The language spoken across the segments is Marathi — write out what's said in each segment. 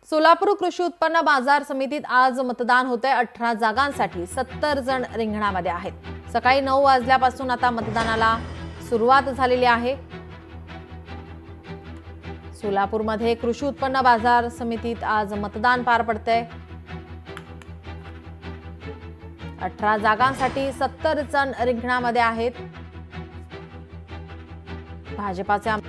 सोलापूर कृषी उत्पन्न बाजार समितीत आज मतदान होतंय। 18 जागांसाठी 70 जण रिंगणामध्ये आहेत। सकाळी 9 वाजल्यापासून आता मतदानाला सुरुवात झालेली आहे। सोलापूरमध्ये कृषी उत्पन्न बाजार समितीत आज मतदान पार पडतंय। 18 जागांसाठी 70 जण रिंगणामध्ये आहेत। भाजपाचे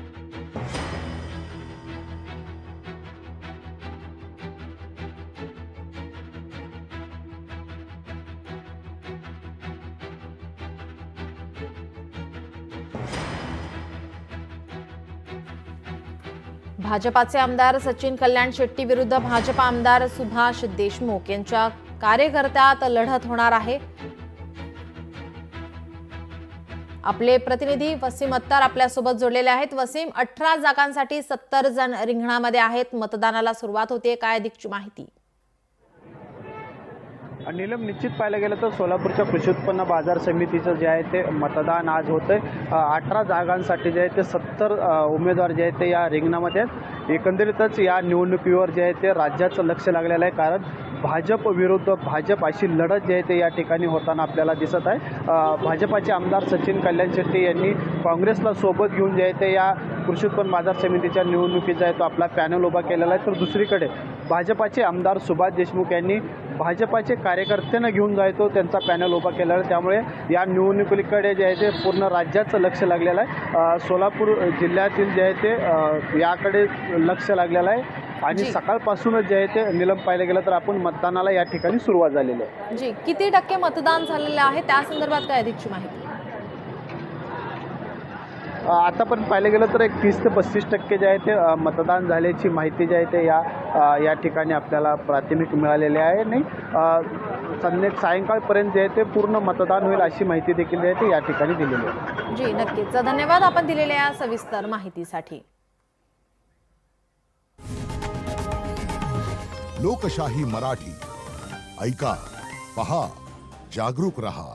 भाजपाचे आमदार सचिन कल्याण शेट्टी विरुद्ध भाजपा आमदार सुभाष देशमुख यांच्या कार्यकर्त्यात लढत होणार आहे। आपले प्रतिनिधी वसीम अत्तार आपल्या सोबत जोडलेले आहेत। वसीम, 18 जागांसाठी 70 जण रिंगणामध्ये आहेत। मतदानाला सुरुवात होते, काय अधिकची माहिती? नीलम, निश्चित पाहायला गेलं तर सोलापूरच्या कृषी उत्पन्न बाजार समितीचं जे आहे ते मतदान आज होतंय। 18 जागांसाठी जे आहे ते 70 उमेदवार जे आहेत ते या रिंगणामध्ये आहेत। एकंदरीतच या निवडणुकीवर जे आहे ते राज्याचं लक्ष लागलेलं आहे, कारण भाजप विरुद्ध भाजप अशी लढत जी आहे ते या ठिकाणी होताना आपल्याला दिसत आहे। भाजपाचे आमदार सचिन कल्याण शेट्टी यांनी काँग्रेसला सोबत घेऊन जे आहे ते या कृषी उत्पन्न बाजार समितीच्या निवडणुकीचा आहे तो आपला पॅनल उभा केलेला आहे। तर दुसरीकडे भाजपाचे आमदार सुभाष देशमुख यांनी भाजपाचे कार्यकर्त्यांना घेऊन जायचो त्यांचा पॅनल उभा केलेला आहे। त्यामुळे या निवडणुकीकडे जे आहे ते पूर्ण राज्याचं लक्ष लागलेलं आहे। सोलापूर जिल्ह्यातील जे आहे ते याकडे लक्ष लागलेलं आहे आणि सकाळपासूनच जे आहे ते नीलम पाहायला गेलं तर आपण मतदानाला या ठिकाणी सुरुवात झालेली आहे। जी, किती टक्के मतदान झालेले आहे त्या संदर्भात काय अधिकची माहिती? आतापर्यंत पाहिलं गेलं तर एक 30 ते 35% जे आहे ते मतदान झाल्याची माहिती जी आहे ते या ठिकाणी आपल्याला प्राथमिक मिळालेली आहे। नाही सायंकाळपर्यंत जे आहे ते पूर्ण मतदान होईल अशी माहिती देखील जी आहे ते या ठिकाणी दिलेली आहे। जी, नक्कीच धन्यवाद आपण दिलेल्या या सविस्तर माहितीसाठी। लोकशाही मराठी ऐका, पहा, जागरूक रहा।